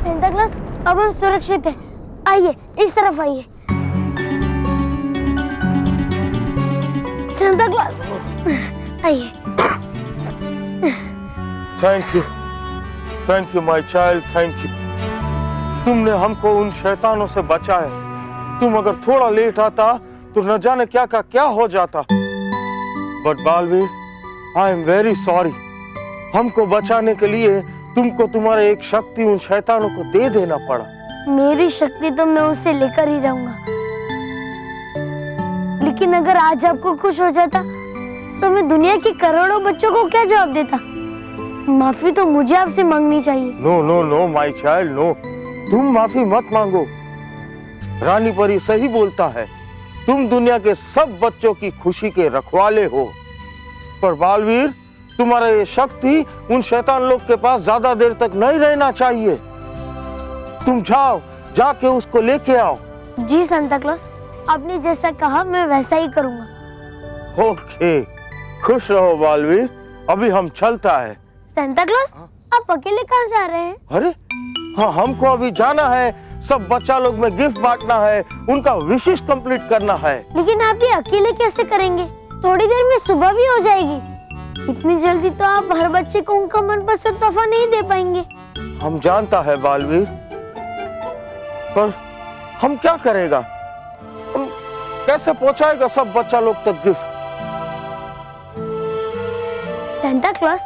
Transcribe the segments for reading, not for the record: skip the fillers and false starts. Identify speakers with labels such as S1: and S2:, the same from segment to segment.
S1: Santa Claus, अब हम सुरक्षित हैं। आइए, इस तरफ आइए। सेंटा क्लॉस, आइए।
S2: Thank you my child, thank you. तुमने हमको उन शैतानों से बचाया। तुम अगर थोड़ा लेट आता तो न जाने क्या का क्या हो जाता। But Baalveer, I am very sorry. हमको बचाने के लिए तुमको तुम्हारा एक शक्ति उन शैतानों को दे देना पड़ा।
S1: मेरी शक्ति तो मैं उससे लेकर ही रहूंगा, लेकिन अगर आज आपको खुश हो जाता तो मैं दुनिया के करोड़ों बच्चों को क्या जवाब देता? माफी तो मुझे आपसे मांगनी चाहिए।
S2: No no no my child, no. तुम माफी मत मांगो। रानी परी सही बोलता है, तुम दुनिया के सब बच्चों की खुशी के रखवाले हो। पर बालवीर, तुम्हारा ये शक्ति उन शैतान लोग के पास ज्यादा देर तक नहीं रहना चाहिए। तुम जाओ, जाके उसको लेके आओ।
S1: जी सांता क्लॉस, आपने जैसा कहा मैं वैसा ही करूंगा।
S2: ओके, खुश रहो बालवीर। अभी हम चलता है।
S1: सांता क्लॉस, आप अकेले कहाँ जा रहे हैं?
S2: अरे हाँ, हमको अभी जाना है। सब बच्चा लोग में गिफ्ट बांटना है, उनका विशेष कंप्लीट करना है।
S1: लेकिन आप ये अकेले कैसे करेंगे? थोड़ी देर में सुबह भी हो जाएगी। इतनी जल्दी तो आप हर बच्चे को उनका मनपसंद तोहफा नहीं दे पाएंगे।
S2: हम जानता है बालवीर, पर हम क्या करेगा? हम कैसे पहुंचाएगा सब बच्चा लोग तक गिफ्ट?
S1: सांता क्लॉस,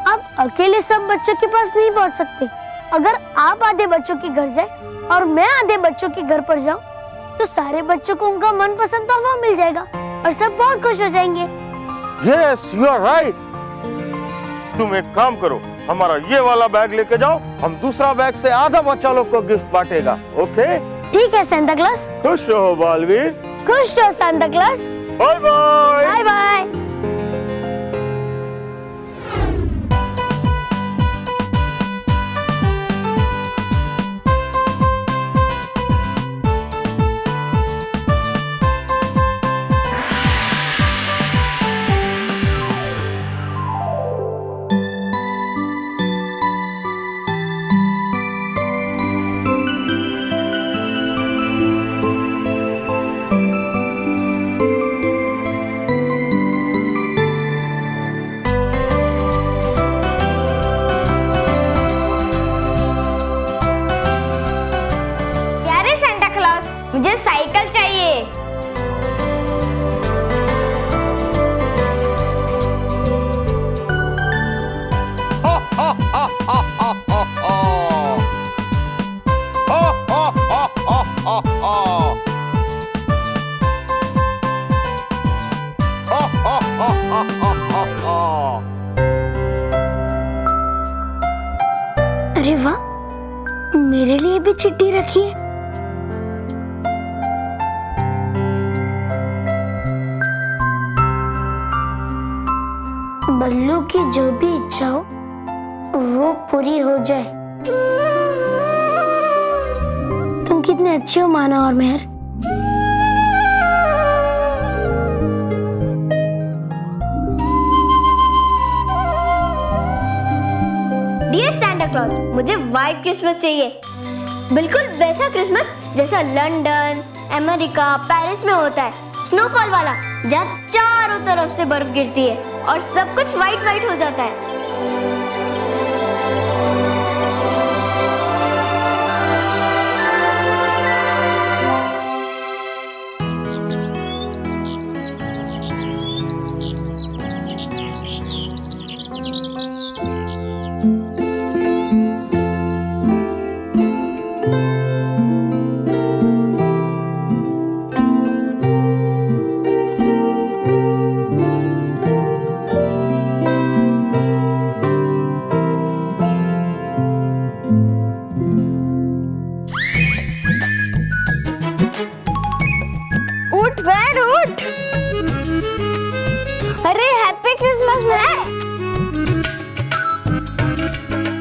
S1: आप अकेले सब बच्चों के पास नहीं पहुंच सकते। अगर आप आधे बच्चों के घर जाए और मैं आधे बच्चों के घर पर जाऊं, तो सारे बच्चों को उनका मनपसंद तोहफा मिल जाएगा और सब बहुत खुश हो जाएंगे।
S2: Yes, you are right. तुम एक काम करो, हमारा ये वाला बैग लेके जाओ, हम दूसरा बैग से आधा बच्चा लोग को गिफ्ट बांटेगा। ओके?
S1: ठीक है सांता क्लॉस।
S2: खुश रहो बालवीर।
S1: खुश रहो Santa Claus.
S2: Bye bye.
S1: Bye bye.
S3: मुझे साइकिल चाहिए।
S1: अरे वाह, मेरे लिए भी चिट्ठी रखी है। बल्लू की जो भी इच्छा हो वो पूरी हो जाए। तुम कितने अच्छे हो माना और मेहर।
S3: डियर सांता क्लॉज, मुझे व्हाइट क्रिसमस चाहिए। बिल्कुल वैसा क्रिसमस जैसा लंदन, अमेरिका, पेरिस में होता है। स्नोफॉल वाला, जहाँ चारों तरफ से बर्फ गिरती है और सब कुछ व्हाइट व्हाइट हो जाता है। अरे हैप्पी क्रिसमस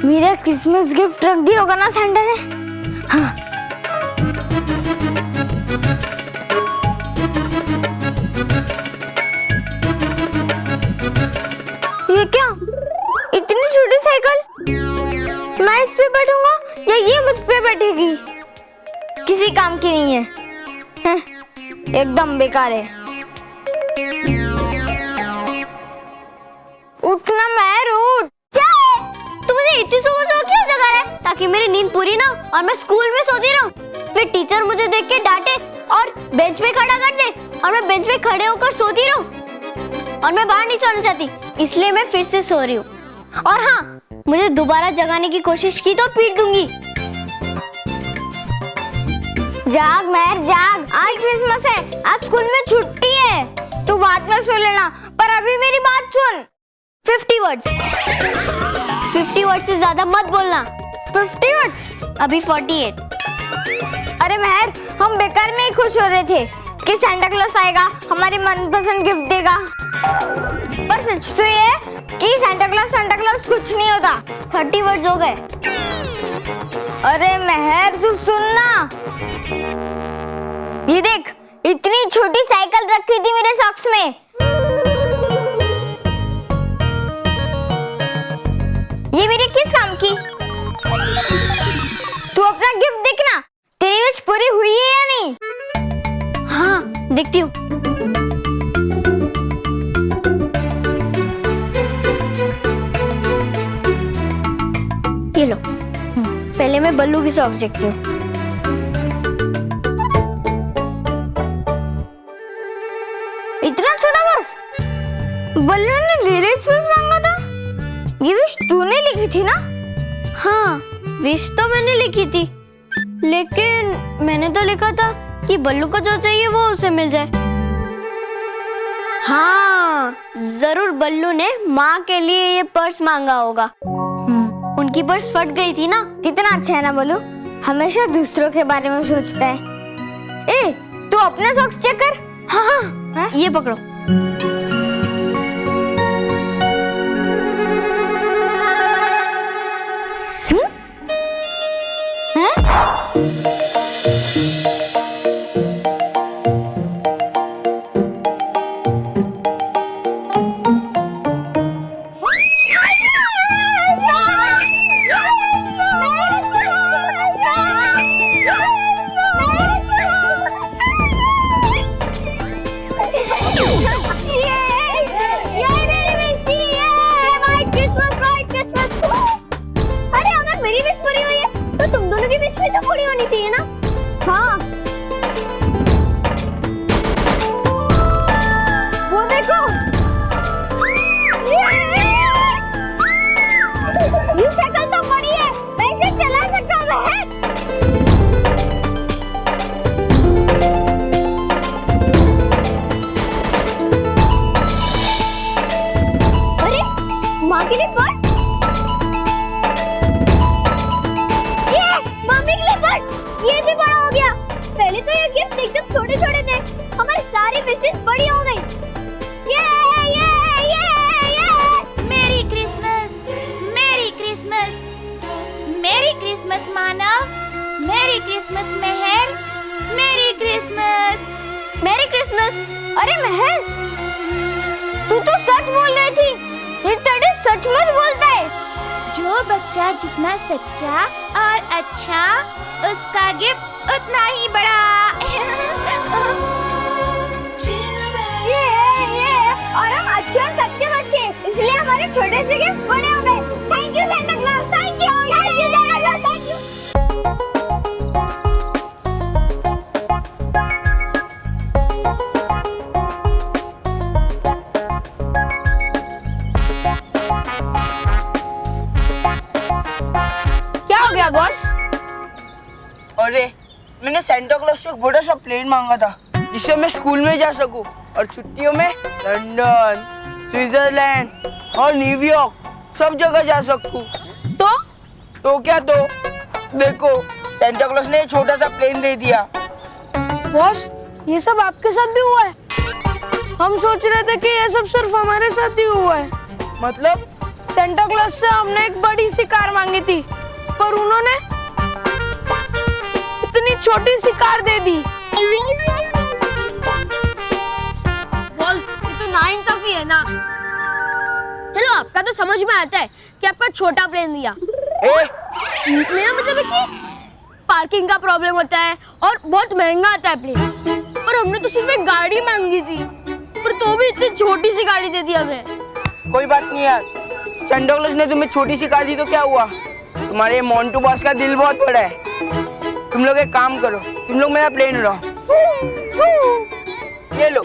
S1: मेरा क्रिसमस गिफ्ट रख दिया होगा ना सैंटा ने? हाँ। ये क्या, इतनी छोटी साइकिल?
S3: मैं इस पे बैठूंगा या ये मुझ पे बैठेगी? किसी काम की नहीं है, हैं? एकदम बेकार है। उठना महर, उठ। क्या है? तू मुझे इतनी सुबह सुबह क्यों जगा रहा है? ताकि मेरी नींद पूरी ना और मैं स्कूल में सोती रहूं। फिर टीचर मुझे देख के डांटे और बेंच पे खड़ा कर दे और मैं बेंच पे खड़े होकर सोती रहूं। और मैं बाहर नहीं सोना चाहती, इसलिए मैं फिर से सो रही हूँ। और हाँ, मुझे दोबारा जगाने की कोशिश की तो पीट दूंगी। जाग महर जाग, आज क्रिसमस है, आज स्कूल में छुट्टी है। तू बाद में सो लेना, पर अभी मेरी बात सुन। 50 वर्ड्स 50 वर्ड्स से ज्यादा मत बोलना। 50 वर्ड्स? अभी 48। अरे महर, हम बेकार में ही खुश हो रहे थे कि सांता क्लॉस आएगा, हमारे मनपसंद गिफ्ट देगा। पर सच तो ये है कि सांता क्लॉस कुछ नहीं होता। 30 वर्ड्स हो गए। अरे महर, तू सुन ना, ये देख, इतनी छोटी साइकिल रखी थी मेरे सॉक्स में। ये मेरे किस काम की? तू अपना गिफ्ट देखना, तेरी विश पूरी हुई है या नहीं? हाँ, देखती हूँ। ये लो, पहले मैं बल्लू की सॉक्स देखती हूँ। इतना छोटा बस? बल्लू ने लिरिक्स विश मांगा था? ये विश तूने लिखी थी ना? हाँ, विश तो मैंने लिखी थी, लेकिन मैंने तो लिखा था कि बल्लू को जो चाहिए वो उसे मिल जाए। हाँ, जरूर बल्लू ने माँ के लिए ये पर्स मांगा होगा। उनकी पर्स फट गई थी ना। कितना अच्छा है ना बल्लू, हमेशा दूसरों के बारे में सोचता है। ए, तू अपना सॉक्स चेक कर। हाँ हाँ, ये पकड़ो। अरे महल, तू तो सच बोल रही थी। ये टेडी सचमुच बोलता है।
S4: जो बच्चा जितना सच्चा और अच्छा, उसका गिफ्ट उतना ही बड़ा।
S3: ये और हम अच्छे और सच्चे बच्चे, इसलिए हमारे छोटे से गिफ्ट बड़े हो गए। Thank you Santa Claus, thank you Santa Claus, thank you.
S5: Boss, अरे मैंने सांता क्लॉस से एक बड़ा सा प्लेन मांगा था जिससे मैं स्कूल में जा सकूं और छुट्टियों में लंदन, स्विट्जरलैंड और न्यूयॉर्क सब जगह जा सकूं। तो क्या, तो देखो सांता क्लॉस ने छोटा सा प्लेन दे दिया।
S6: बॉस, ये सब आपके साथ भी हुआ है? हम सोच रहे थे कि ये सब सिर्फ हमारे साथ ही हुआ है।
S5: मतलब?
S6: सांता क्लॉस से हमने एक बड़ी सी कार मांगी थी, पर उन्होंने इतनी छोटी सी कार दे दी।
S1: बॉस, ये तो नाइंसाफी है ना। चलो, आपका तो समझ में आता है कि आपका छोटा प्लेन दिया।
S6: मेरा मतलब है कि पार्किंग का प्रॉब्लम होता है और बहुत महंगा आता है प्लेन। और हमने तो सिर्फ एक गाड़ी मांगी थी, पर तो भी इतनी छोटी सी गाड़ी दे दी हमें।
S5: कोई बात नहीं यार, सेंटा क्लॉज ने तुम्हें छोटी सी कार दी तो क्या हुआ? तुम्हारे मोंटू बॉस का दिल बहुत बड़ा है। तुम लोग एक काम करो, तुम लोग मेरा प्लेन उड़ाओ। ये लो।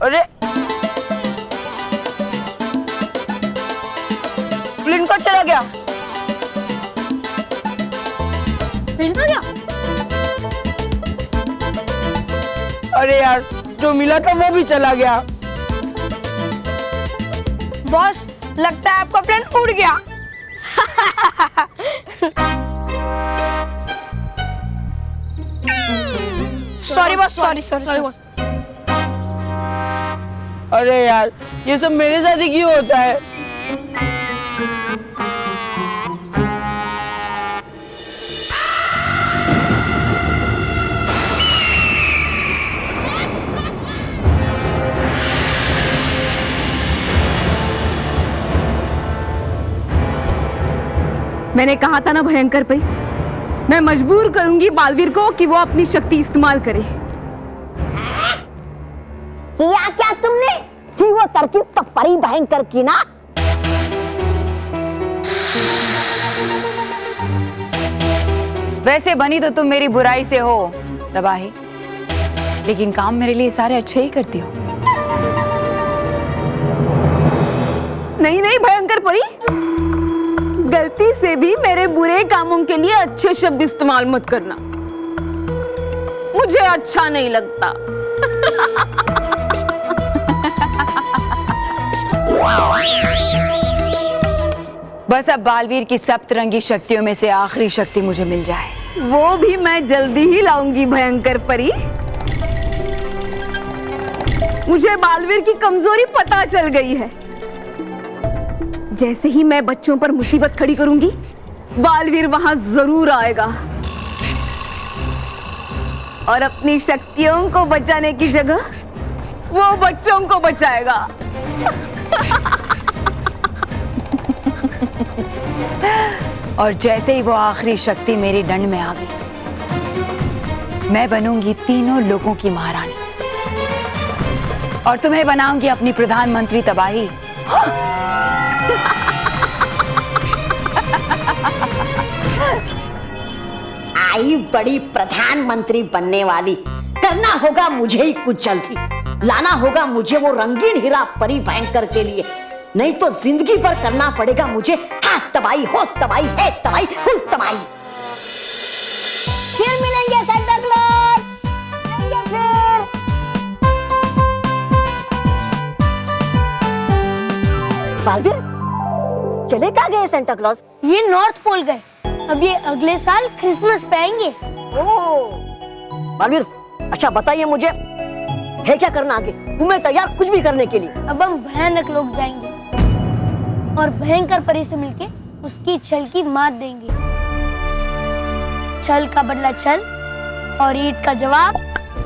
S5: अरे प्लेन कहाँ चला गया?
S6: प्लेन कहाँ गया?
S5: अरे यार, जो मिला था वो भी चला गया।
S6: बॉस, लगता है आपका प्लेन उड़ गया। Sorry boss, sorry boss.
S5: अरे यार, ये सब मेरे साथ ही क्यों होता है?
S7: मैंने कहा था ना भयंकर परी, मैं मजबूर करूंगी बालवीर को कि वो अपनी शक्ति इस्तेमाल करे।
S8: किया क्या तुमने? थी वो तरकीब तो परी भयंकर की ना।
S7: वैसे बनी तो तुम मेरी बुराई से हो तबाही, लेकिन काम मेरे लिए सारे अच्छे ही करती हो। नहीं नहीं भयंकर परी, गलती से भी मेरे बुरे कामों के लिए अच्छे शब्द इस्तेमाल मत करना, मुझे अच्छा नहीं लगता। बस अब बालवीर की सप्तरंगी शक्तियों में से आखिरी शक्ति मुझे मिल जाए, वो भी मैं जल्दी ही लाऊंगी भयंकर परी। मुझे बालवीर की कमजोरी पता चल गई है। जैसे ही मैं बच्चों पर मुसीबत खड़ी करूंगी, बालवीर वहां जरूर आएगा और अपनी शक्तियों को बचाने की जगह वो बच्चों को बचाएगा। और जैसे ही वो आखिरी शक्ति मेरी डंड में आ गई, मैं बनूंगी तीनों लोगों की महारानी और तुम्हें बनाऊंगी अपनी प्रधानमंत्री तबाही।
S8: आई बड़ी प्रधानमंत्री बनने वाली। करना होगा मुझे ही कुछ जल्दी, लाना होगा मुझे वो रंगीन हीरा परी भयंकर के लिए, नहीं तो जिंदगी भर करना पड़ेगा मुझे हाथ तबाही, हो तबाही, है तबाही, फुल तबाही। फिर मिलेंगे सेंटा क्लॉज, मिलेंगे फिर। बालवीर, चले कहाँ गए सेंटा क्लॉज?
S1: ये नॉर्थ पोल गए, अब ये अगले साल क्रिसमस पे आएंगे।
S8: बालवीर, अच्छा बताइए मुझे, है क्या करना आगे? तुम्हें तैयार कुछ भी करने के लिए।
S1: अब हम भयानक लोग जाएंगे और भयंकर परी से मिलके उसकी छल की मात देंगे। छल का बदला छल और ईंट का जवाब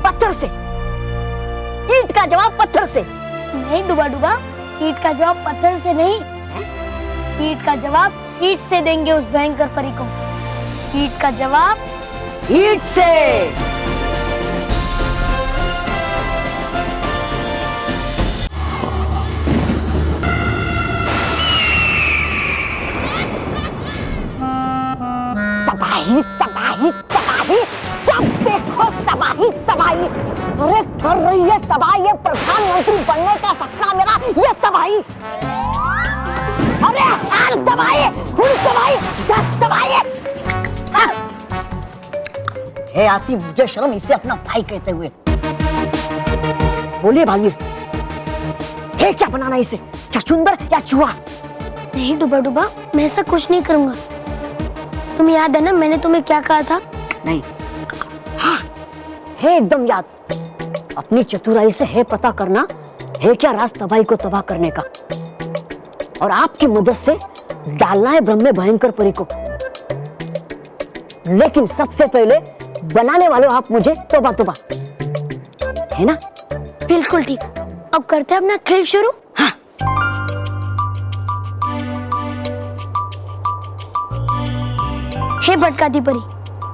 S8: पत्थर से। ईंट का जवाब पत्थर से?
S1: नहीं डुबा डुबा, ईंट का जवाब पत्थर से नहीं, ईंट का जवाब ईंट से देंगे उस भयंकर परी को। ईंट का जवाब
S8: ईंट से। तबाही तबाही तबाही, जब देखो तबाही तबाही। अरे कर रही है तबाही, ये प्रधानमंत्री बनने का सपना मेरा, ये तबाही। अरे हार तबाही, फुल तबाही, दस तबाही। है आती मुझे शर्म इसे अपना भाई कहते हुए। बोलिए बालवीर, है क्या बनाना इसे, छछूंदर या चूहा?
S1: नहीं डुबा डुबा, मैं ऐसा कुछ नहीं करूंगा। तुम्हें याद है ना मैंने तुम्हें क्या कहा था?
S8: नहीं, हाँ, है एकदम याद। अपनी चतुराई से है पता करना है क्या राज तबाही को तबाह करने का, और आपकी मदद से डालना है ब्रह्म में भयंकर परी को। लेकिन सबसे पहले बनाने वाले आप मुझे तोबा तोबा, है ना?
S1: बिल्कुल ठीक। अब करते हैं अपना खेल शुरू।
S8: हाँ।
S1: हे भटकाती परी,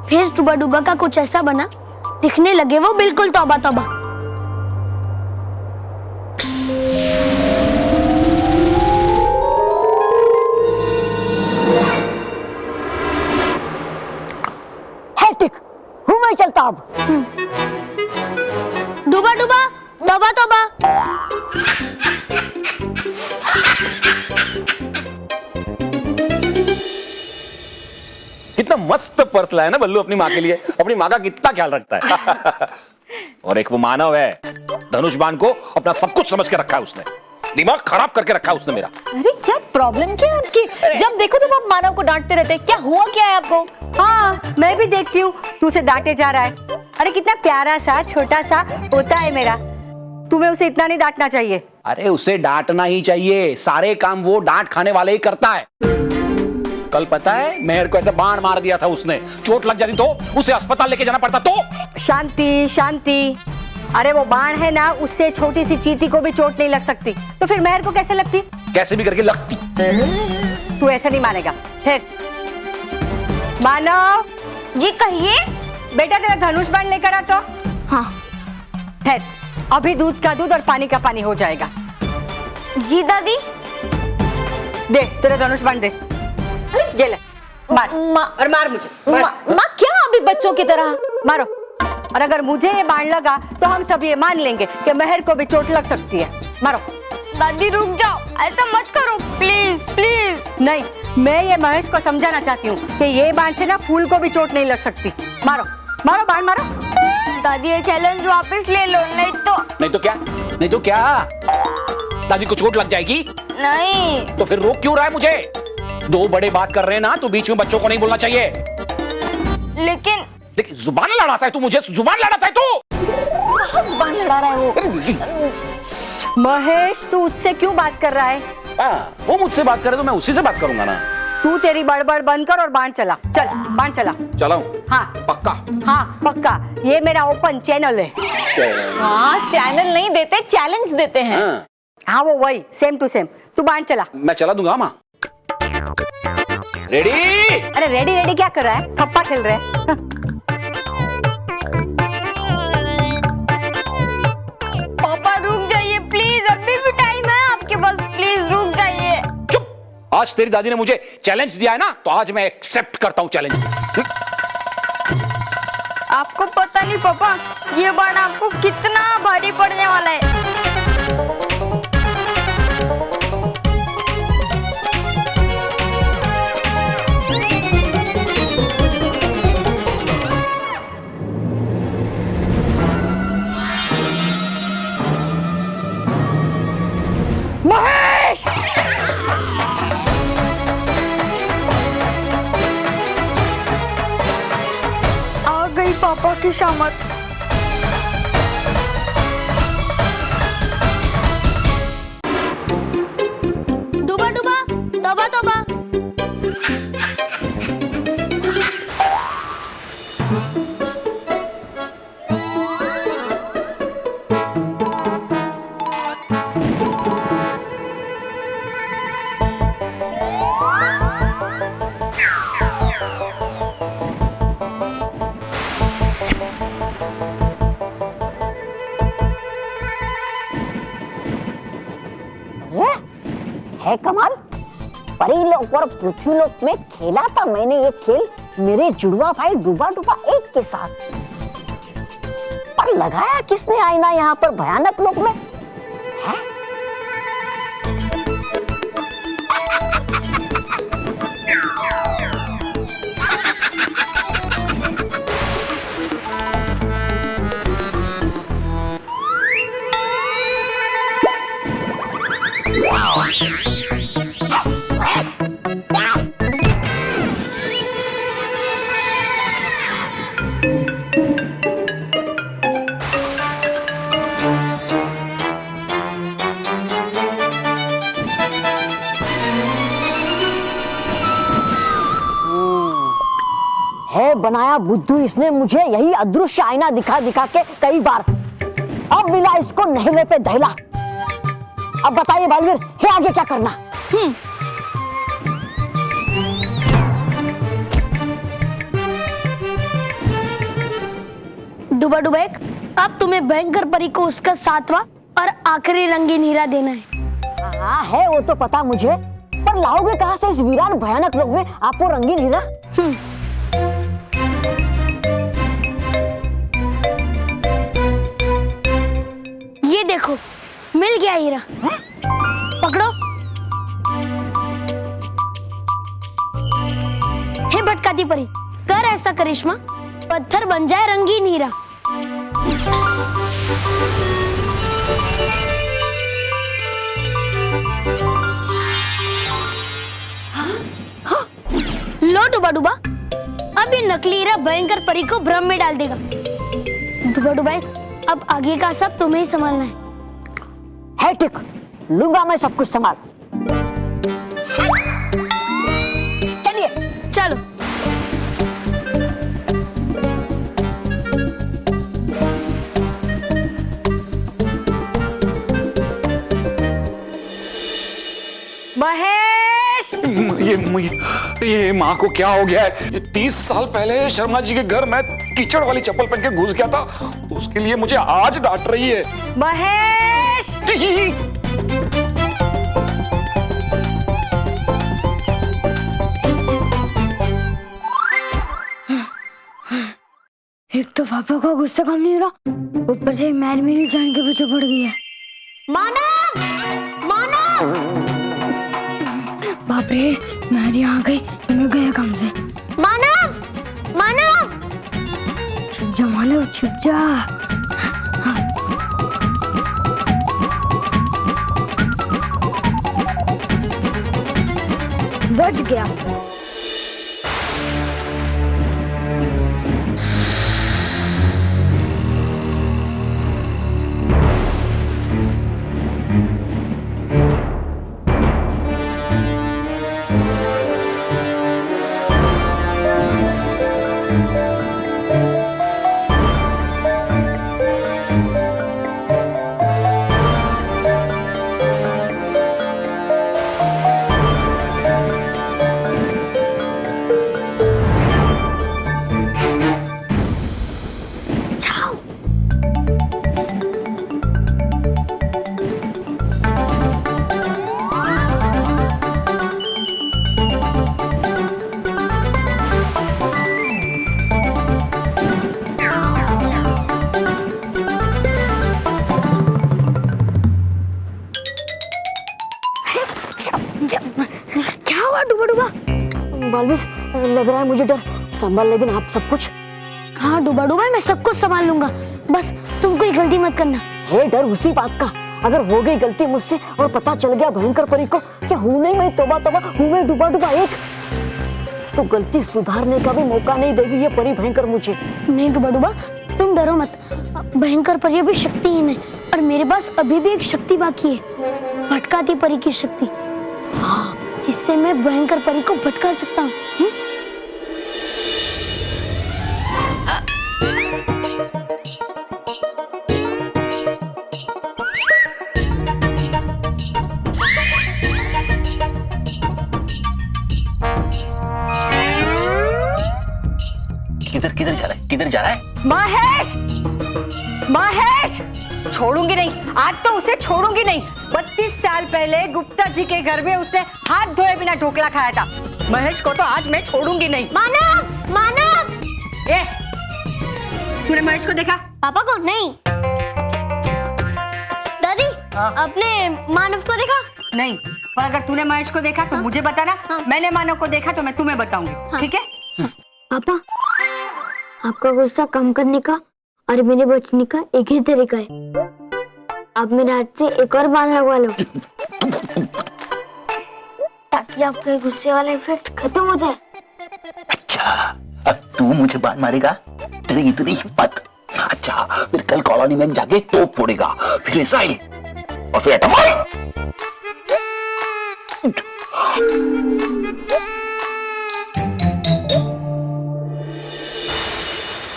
S1: फेस डूबा डूबा का कुछ ऐसा बना, दिखने लगे वो बिल्कुल तौबा तौबा।
S8: है टिक, हूँ मैं चलता अब।
S1: डूबा डूबा तौबा तौबा।
S9: कितना मस्त पर्स लाया ना बल्लू अपनी माँ के लिए। अपनी माँ का कितना ख्याल रखता है। और एक वो मानव है धनुष बाण को अपना सब कुछ समझ के रखा है उसने। दिमाग खराब करके रखा है उसने मेरा।
S10: अरे क्या प्रॉब्लम क्या है आपकी? जब देखो तब आप मानव को डांटते रहते हैं। क्या हुआ क्या है आपको?
S7: हाँ, मैं भी देखती हूँ तू उसे डांटे जा रहा है। अरे कितना प्यारा सा छोटा सा होता है मेरा, तुम्हें उसे इतना नहीं डांटना चाहिए।
S9: अरे उसे डांटना ही चाहिए, सारे काम वो डांट खाने वाले ही करता है। कल पता है मेहर को ऐसा बाण मार दिया था उसने, चोट लग जाती तो उसे अस्पताल लेके जाना पड़ता तो।
S7: शांति शांति, अरे वो बाण है ना, उससे छोटी सी चींटी को भी चोट नहीं लग सकती, तो फिर मेहर को कैसे लगती?
S9: कैसे भी करके लगती।
S7: तू ऐसा नहीं मानेगा। फिर मानव
S3: जी कहिए।
S7: बेटा तेरा धनुष बाण लेकर आ तो।
S3: हाँ।
S7: ठहर, अभी दूध का दूध और पानी का पानी हो जाएगा।
S3: जी दादी।
S7: दे तेरा धनुष बाण दे। ये ले, मार और मार मुझे।
S10: माँ क्या अभी बच्चों की तरह?
S7: मारो। और अगर मुझे ये बाण लगा तो हम सब ये मान लेंगे कि मेहर को भी चोट लग सकती है। मारो।
S6: दादी रुक जाओ, ऐसा मत करो प्लीज प्लीज।
S7: नहीं, मैं ये महेश को समझाना चाहती हूँ कि ये बाण से ना फूल को भी चोट नहीं लग सकती। मारो मारो बाण मारो।
S6: दादी ये चैलेंज वापस ले लो, नहीं तो
S9: क्या? नहीं तो क्या? दादी को चोट लग जाएगी।
S6: नहीं।
S9: तो फिर रोक क्यों रहा है मुझे? दो बड़े बात कर रहे हैं ना, तो बीच में बच्चों को नहीं बोलना चाहिए।
S6: लेकिन
S9: जुबान लड़ाता है तू मुझे, जुबान लड़ाता है तू।
S10: जुबान लड़ा रहा है वो।
S7: महेश तू उससे क्यों बात कर रहा है?
S9: वो मुझसे बात करे तो मैं उसी से बात करूंगा ना।
S7: तू तेरी बड़बड़ बंद कर और बाण चला। चल बाण चला।
S9: चलाऊं?
S7: हाँ
S9: पक्का?
S7: हाँ पक्का, ये मेरा ओपन चैनल है।
S10: हाँ, चैनल नहीं देते, चैलेंज देते हैं।
S7: हाँ वो वही, सेम टू सेम। तू बाण चला।
S9: मैं चला दूंगा माँ। रेडी?
S7: अरे रेडी रेडी क्या कर रहा है? थप्पा खेल रहे हैं।
S6: पापा रुक जाइए प्लीज, अभी भी टाइम है आपके पास, प्लीज रुक जाइए।
S9: चुप। आज तेरी दादी ने मुझे चैलेंज दिया है ना, तो आज मैं एक्सेप्ट करता हूँ चैलेंज।
S6: आपको पता नहीं पापा, ये बाण आपको कितना भारी पड़ने वाला है।
S7: महेश!
S6: आ गई पापा की शामत।
S1: डूबा डूबा तौबा तौबा।
S8: है कमाल। परीलोक और पृथ्वीलोक में खेला था मैंने ये खेल मेरे जुड़वा भाई डूबा डूबा एक के साथ। पर लगाया किसने आईना यहाँ पर भयानक लोक में? है? है बनाया बुद्धू इसने मुझे यही अदृश्य आईना दिखा दिखा के कई बार। अब मिला इसको नहले पे दहला। अब बताइए बालवीर, है आगे क्या करना?
S1: डुबाडुबा एक, अब तुम्हें भयंकर परी को उसका 7वां और आखिरी रंगीन हीरा देना है।
S8: हाँ है वो तो पता मुझे, पर लाओगे कहाँ से इस वीरान भयानक लोक में आपको रंगीन हीरा?
S1: ये देखो, मिल गया हीरा। पकड़ो। हे भटकाती परी, कर ऐसा करिश्मा, पत्थर बन जाए रंगीन हीरा। लो डुबाडुबा, अब ये नकली हीरा भयंकर परी को भ्रम में डाल देगा। डुबाडुबा, अब आगे का सब तुम्हें ही संभालना है
S8: ठीक, लूंगा मैं सब कुछ संभाल। चलिए
S1: चलो।
S10: महेश,
S9: ये माँ को क्या हो गया है? 30 साल पहले शर्मा जी के घर मैं कीचड़ वाली चप्पल पहन के घुस गया था, उसके लिए मुझे आज डांट रही है।
S10: महेश,
S1: एक तो पापा का गुस्सा कम नहीं हो रहा, ऊपर से मैल मेरी जान के पीछे पड़ गई है।
S3: मानव, मानव,
S1: बाप रे, मैरी आ गई, मैं गया काम से।
S3: मानव, मानव,
S1: छुप जा मानव, छुप जा। बच गया। क्या हुआ डुबाडुबा?
S8: बालवीर, लग रहा है मुझे डर, संभाल लेकिन आप सब कुछ।
S1: हाँ डुबाडुबा, मैं सब कुछ संभाल लूंगा, बस तुम कोई गलती मत करना।
S8: है डर उसी बात का, अगर हो गई गलती मुझसे और पता चल गया भयंकर परी को कि हूं नहीं मैं, तौबा तौबा, हूं मैं डुबाडुबा एक, तो गलती सुधारने का भी मौका नहीं देगी ये परी भयंकर मुझे।
S1: नहीं डुबाडुबा, तुम डरो मत, भयंकर परी अभी शक्तिहीन है और मेरे पास अभी भी एक शक्ति बाकी है, भटकाती परी की शक्ति, जिससे मैं भयंकर परी को भटका सकता हूँ।
S11: किधर किधर जा रहा है, किधर जा रहा है?
S10: महेश, महेश, छोड़ूंगी नहीं, आज तो उसे छोड़ूंगी नहीं। 32 साल पहले गुप्ता जी के घर में उसने हाथ धोए बिना ढोकला खाया था। महेश को तो आज मैं छोड़ूंगी नहीं।
S3: मानव, मानव,
S10: ए, तूने महेश को देखा?
S3: पापा को नहीं। दादी, आपने मानव को देखा?
S10: नहीं, और अगर तूने महेश को देखा तो मुझे बताना। मैंने मानव को देखा तो मैं तुम्हें बताऊंगी, ठीक है?
S1: पापा, आपका गुस्सा कम करने का और मेरे बचने का एक ही तरीका है, आप मेरे हाथ से एक और बाण लगवा लो, ताकि आपके गुस्से वाला इफेक्ट खत्म हो जाए।
S11: अच्छा, अब तू मुझे बाण मारेगा? तेरी इतनी हिम्मत? अच्छा, फिर कल कॉलोनी में जाके तोप फोड़ेगा, फिर मिसाइल और फिर एटम।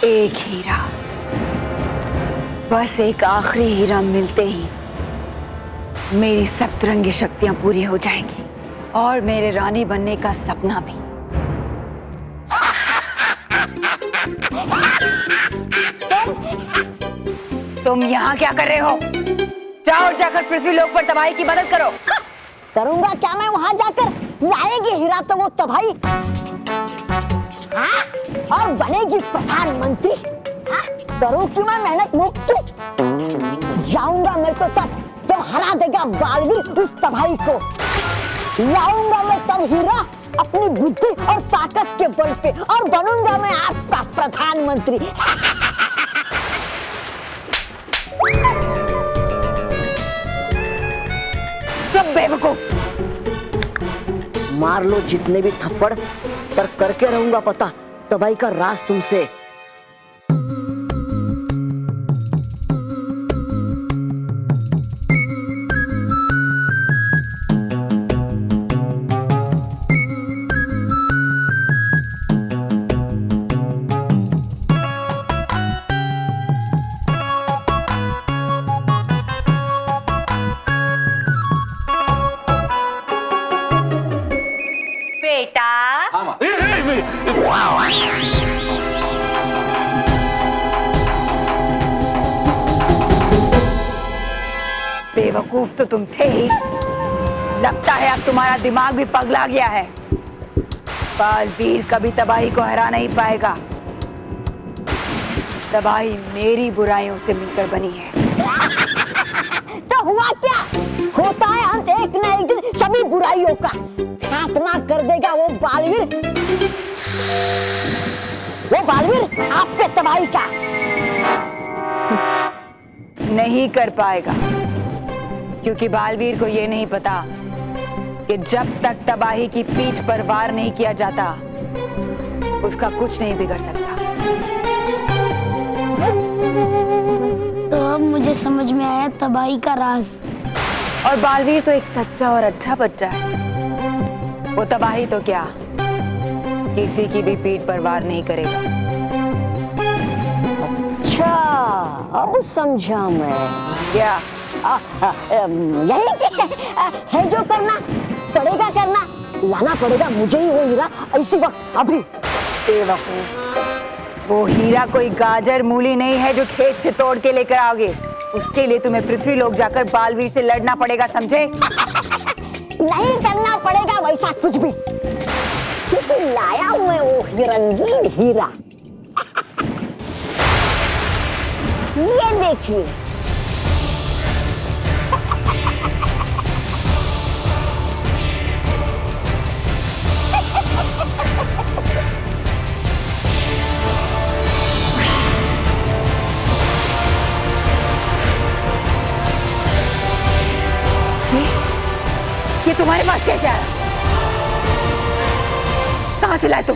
S7: एक हीरा, बस एक आखिरी हीरा मिलते ही मेरी सप्तरंगी शक्तियां पूरी हो जाएंगी और मेरे रानी बनने का सपना भी। तुम यहाँ क्या कर रहे हो? जाओ जाकर पृथ्वी लोक पर तबाही की मदद करो।
S8: करूंगा क्या मैं वहां जाकर? लाएगी हीरा तो वो तबाही, हाँ? और बनेगी प्रधानमंत्री, हाँ? करूँ कि मैं मेहनत मुक्त? जाऊंगा मैं तो तब जब हरा देगा बालवीर उस तबाही को। लाऊंगा मैं तब हीरा अपनी बुद्धि और ताकत के बल पे, और बनूंगा मैं आपका प्रधानमंत्री।
S7: सब बेवकूफ।
S8: मार लो जितने भी थप्पड़, पर करके रहूंगा पता तबाही का राज तुमसे।
S10: बेटा
S9: हाँ माँ।
S7: बेवकूफ तो तुम थे ही। लगता है अब तुम्हारा दिमाग भी पगला गया है। बालवीर कभी तबाही को हरा नहीं पाएगा। तबाही मेरी बुराइयों से मिलकर बनी है।
S8: तो हुआ क्या? होता है अंत एक न एक दिन सभी बुराइयों का। खात्मा कर देगा वो बालवीर आप पे तबाही का।
S7: नहीं कर पाएगा, क्योंकि बालवीर को ये नहीं पता कि जब तक तबाही की पीठ पर वार नहीं किया जाता उसका कुछ नहीं बिगड़ सकता।
S1: तो अब मुझे समझ में आया तबाही का राज।
S7: और बालवीर तो एक सच्चा और अच्छा बच्चा है। वो तबाही तो क्या, किसी की भी पीठ पर वार नहीं करेगा।
S8: अच्छा, अब समझा मैं।
S7: क्या?
S8: यही है जो करना पड़ेगा, करना लाना पड़ेगा मुझे ही वो हीरा इसी वक्त अभी।
S7: बेवकूफ, वो हीरा कोई गाजर मूली नहीं है जो खेत से तोड़ के लेकर आओगे। उसके लिए तुम्हें पृथ्वी लोक जाकर बालवीर से लड़ना पड़ेगा, समझे?
S8: नहीं करना पड़ेगा वैसा कुछ भी, क्योंकि लाया हूं मैं वो रंगीन हीरा। ये देखिए।
S7: ये तुम्हारे पास कैसे आया? कहाँ से लाए तुम?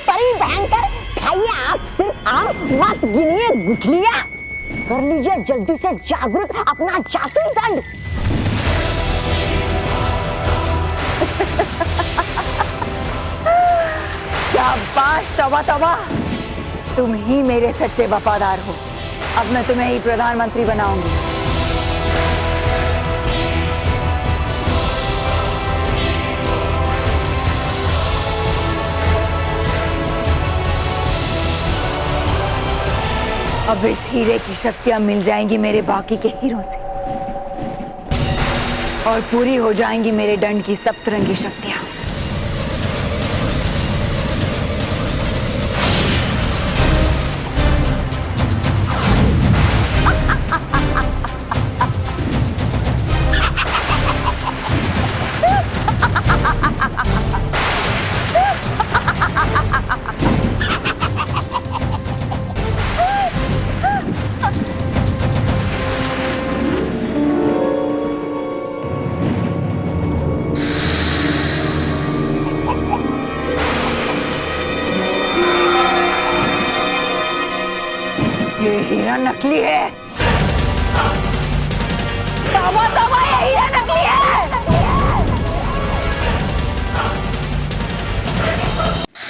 S8: परी भयंकर, खाइए आप सिर्फ आम, मत गिनिए गुठलियां। कर लीजिए जल्दी से जागृत अपना जादुई दंड।
S7: शाबाश, तौबा तौबा, तुम ही मेरे सच्चे वफादार हो। अब मैं तुम्हें ही प्रधानमंत्री बनाऊंगी। अब इस हीरे की शक्तियां मिल जाएंगी मेरे बाकी के हीरों से, और पूरी हो जाएंगी मेरे दंड की सप्तरंगी शक्तियां। ये हीरा नकली है। तौबा तौबा, ये हीरा नकली है।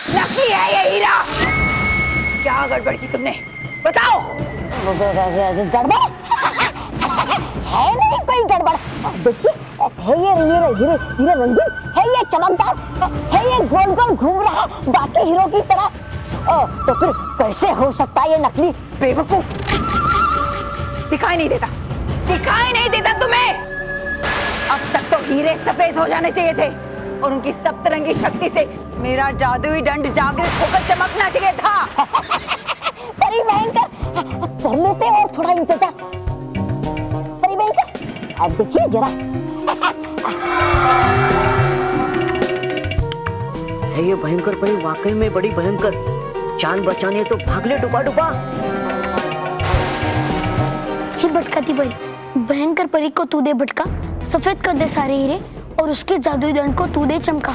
S7: नकली है ये हीरा। क्या गड़बड़ की तुमने, बताओ।
S8: गड़बड़ है नहीं कोई गड़बड़। देखिए, है ये हीरे रंगीन, है ये चमकदार, है ये गोल गोल घूम रहा बाकी हीरो की तरह। तो फिर कैसे हो सकता है ये नकली?
S7: बेवकूफ, दिखाई नहीं देता, दिखाई नहीं देता तुम्हें? अब तक तो हीरे सफेद हो जाने चाहिए थे और उनकी सप्तरंगी शक्ति से मेरा जादुई दंड जागृत होकर चमकना चाहिए था।
S8: परी भयंकर, कर लेते और थोड़ा इंतजार। परी भयंकर, अब देखिए जरा।
S12: है ये भयंकर परी वाकई में बड़ी भयंकर। जान बचाने तो भाग ले डुबा डुबा।
S1: हे भटकाती परी, भयंकर परी को तू दे भटका, सफेद कर दे सारे हीरे और उसके जादुई दंड को तू दे चमका।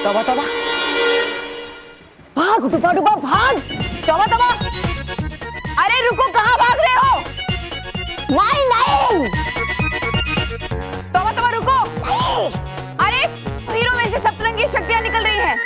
S7: तोबा तोबा,
S8: भाग डुबा डुबा भाग।
S7: तोबा तोबा, अरे रुको, कहाँ भाग रहे हो?
S8: नहीं नहीं
S7: तोबा तोबा रुको। अरे हीरो में से सप्तरंगी शक्तियां निकल रही हैं।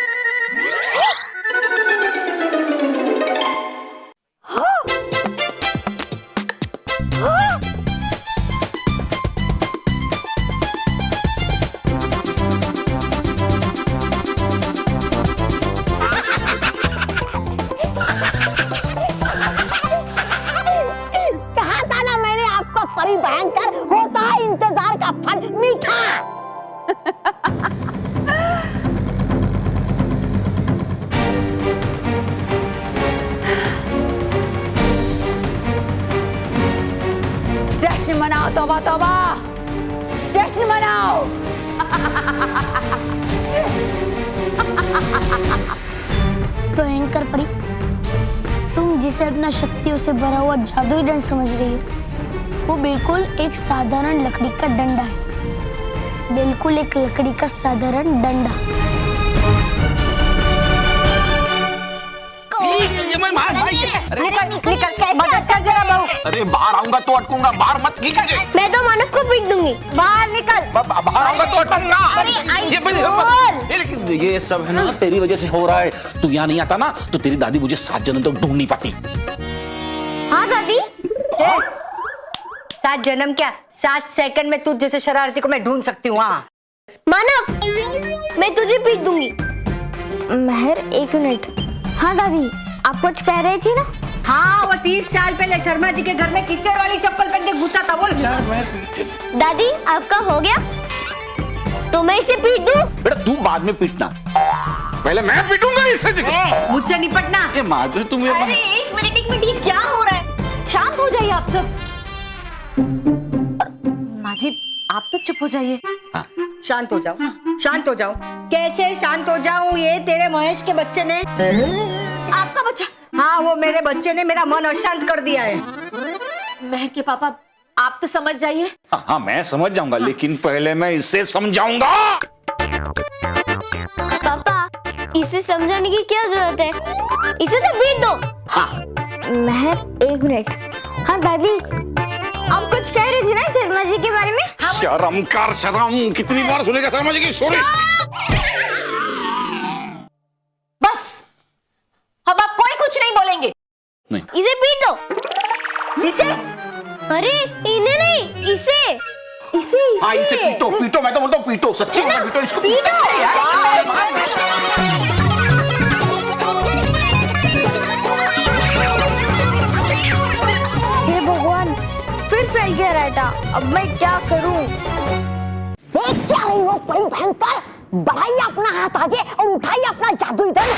S8: कहा था ना मैंने आपका, परी भयंकर होता है इंतजार का फल मीठा।
S7: जश्न मनाओ तोबा तोबा, जश्न मनाओ।
S1: भयंकर परी, तुम जिसे अपना शक्तियों से भरा हुआ जादुई दंड समझ रही हो, वो बिल्कुल एक साधारण लकड़ी का डंडा है। बिल्कुल एक लकड़ी का साधारण डंडा।
S10: मदद कर जरा बहू।
S9: अरे बाहर आऊंगा तो अटकूंगा, बाहर मत कीजिए।
S3: मैं तो मानव को पीट दूंगी।
S10: बाहर निकल।
S9: बाहर आऊंगा तो अटकूंगा। ये लेकिन ये सब है ना तेरी वजह से हो रहा है। तू यहाँ नहीं आता ना तो तेरी दादी मुझे 7 जन्म तक ढूंढ नहीं पाती।
S3: हाँ दादी।
S10: 7 जन्म क्या, 7 सेकंड में तुझ जैसे शरारती को मैं ढूंढ सकती हूँ। हाँ
S3: मानव, मैं तुझे पीट दूंगी।
S1: महर, 1 मिनट। हाँ दादी, आप कुछ कह रही थी ना?
S10: हाँ, वो 30 साल पहले शर्मा जी के घर में कीचड़ वाली चप्पल पहन के घुसा था। बोल
S3: दादी, आपका हो गया तो मैं इसे पीट दूं?
S9: बेटा तू बाद में पीटना, पहले मैं पीटूंगा इससे।
S10: मुझसे निपटना।
S9: ये माधुरी तुम ये
S6: अरे एक मिनट, ये क्या हो रहा है? शांत हो जाइए आप सब। माँ जी, आप तो चुप हो जाइए।
S9: हाँ।
S10: शांत हो जाओ, शांत हो जाओ। कैसे शांत हो जाऊं? ये तेरे महेश के बच्चे ने,
S6: आपका बच्चा?
S10: हाँ, वो मेरे बच्चे ने मेरा मन अशांत कर दिया है।
S6: महर के पापा, आप तो समझ जाइए।
S9: हाँ, मैं समझ जाऊंगा, लेकिन पहले मैं इसे समझाऊंगा।
S3: पापा, इसे समझाने की क्या जरूरत है? इसे तो पीट दो।
S9: हाँ।
S1: महर, 1 मिनट। हाँ दादी, आप कुछ कह रही थी ना शर्मा जी के बारे में?
S9: शर्म कर, शर्म। कितनी बार सुनेगा शर्मा जी की स्टोरी?
S6: बस, अब आप कोई कुछ नहीं बोलेंगे।
S9: नहीं।
S3: इसे पीट दो।
S10: इसे?
S3: अरे इन्हें नहीं, इसे इसे
S9: हाँ, इसे पीटो, पीटो। मैं तो बोलता हूँ पीटो, सच्ची में पीटो इसको।
S1: हे भगवान, फिर फैल गया रायता। अब मैं क्या करूं?
S8: देख क्या रही हो परी भयंकर, बढ़ाइए अपना हाथ आगे और उठाइए अपना जादुई दंड।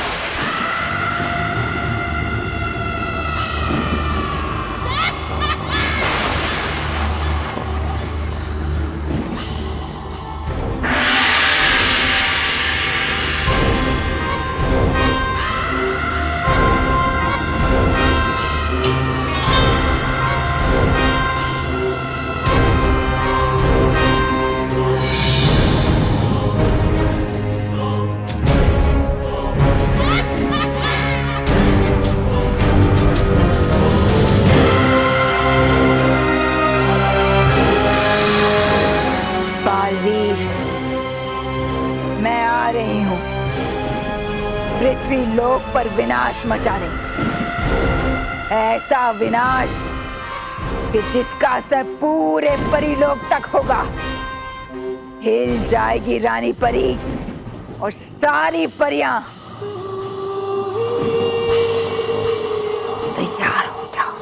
S7: पृथ्वी लोक पर विनाश मचाने, ऐसा विनाश कि जिसका असर पूरे परीलोक तक होगा। हिल जाएगी रानी परी और सारी परियां तैयार हो जाओ।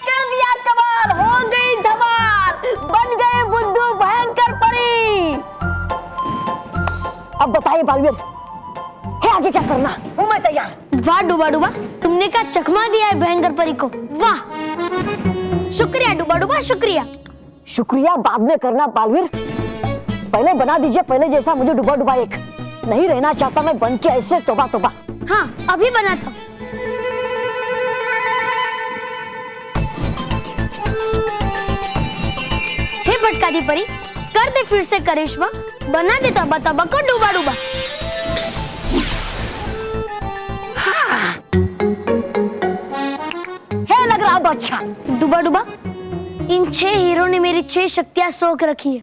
S8: कर दिया कमाल, हो गई धमाल, बन गए बुद्धू भयंकर परी। अब बताइए बालवीर, है आगे क्या करना? हूँ मैं तैयार।
S1: वाह डूबा डूबा, तुमने क्या चकमा दिया है भयंकर परी को। वाह, शुक्रिया डूबा डूबा, शुक्रिया।
S8: शुक्रिया बाद में करना बालवीर, पहले बना दीजिए पहले जैसा मुझे डूबा डूबा एक। नहीं रहना चाहता मैं बन के ऐसे, तोबा तोबा।
S1: हाँ, अभी बनाता हूँ। हे भटकाती परी, कर दे फिर से करिश्मा, बना दे तबा तबा को डूबा डूबा।
S8: है लग रहा अच्छा।
S1: डूबा डूबा, इन 6 हीरो ने मेरी 6 शक्तियां सोख रखी है।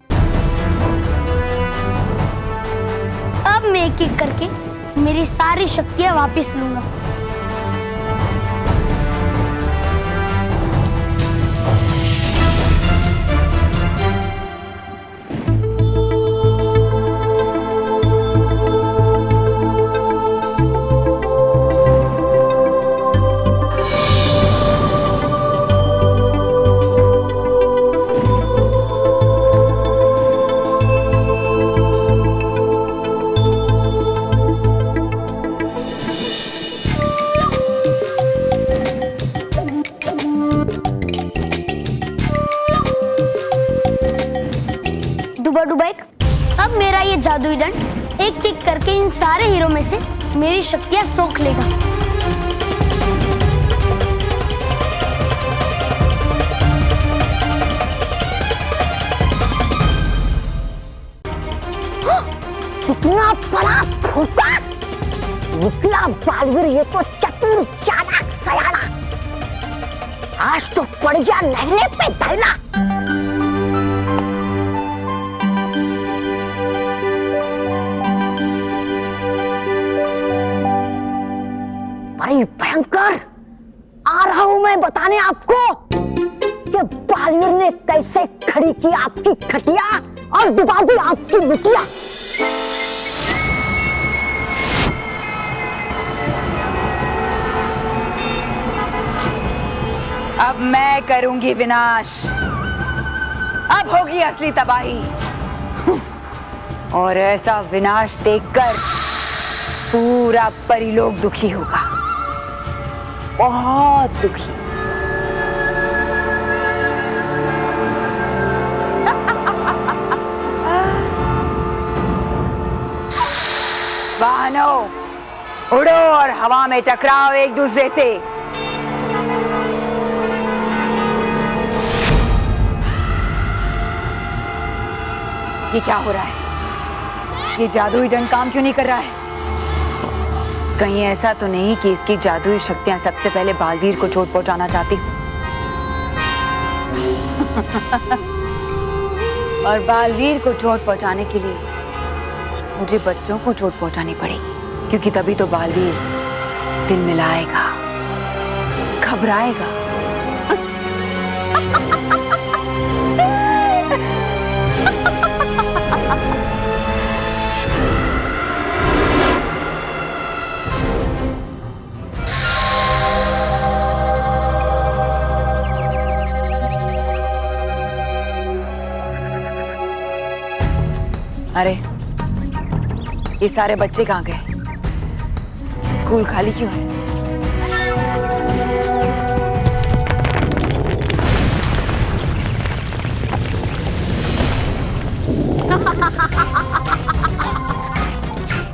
S1: अब मैं एक एक करके मेरी सारी शक्तियां वापस लूंगा। डूबा एक, अब मेरा ये जादुई दंड एक एक करके इन सारे हीरो में से मेरी शक्तियां सोख लेगा।
S8: इतना बड़ा धोखा! निकला बालवीर ये तो चतुर चालाक सयाना। आज तो पड़ गया नहले पे धरना। बड़ी भयंकर, आ रहा हूं मैं बताने आपको कि बालवीर ने कैसे खड़ी की आपकी खटिया और डुबा दी आपकी बिटिया।
S7: अब मैं करूंगी विनाश, अब होगी असली तबाही। और ऐसा विनाश देखकर पूरा परिलोक दुखी होगा, बहुत दुखी। वाहनों, उड़ो और हवा में टकराओ एक दूसरे से। ये क्या हो रहा है? ये जादुई दंड काम क्यों नहीं कर रहा है? कहीं ऐसा तो नहीं कि इसकी जादुई शक्तियां सबसे पहले बालवीर को चोट पहुंचाना चाहती और बालवीर को चोट पहुंचाने के लिए मुझे बच्चों को चोट पहुंचानी पड़ेगी, क्योंकि तभी तो बालवीर दिल मिलाएगा, घबराएगा। अरे ये सारे बच्चे कहाँ गए? स्कूल खाली क्यों है?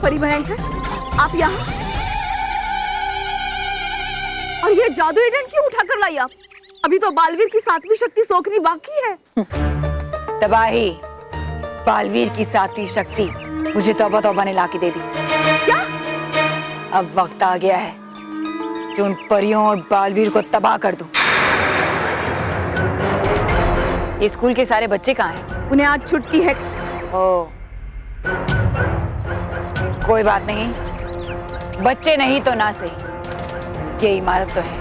S6: परी भयंकर, आप यहाँ? और ये जादुई दंड क्यों उठा कर लाई आप? अभी तो बालवीर की 7वीं शक्ति सोखनी बाकी है।
S7: तबाही, बालवीर की 7वीं शक्ति मुझे तौबा तौबा ने लाके दे दी।
S6: क्या?
S7: अब वक्त आ गया है कि उन परियों और बालवीर को तबाह कर दूं। ये स्कूल के सारे बच्चे कहाँ हैं?
S6: उन्हें आज छुट्टी है।
S7: ओ, कोई बात नहीं, बच्चे नहीं तो ना सही, ये इमारत तो है।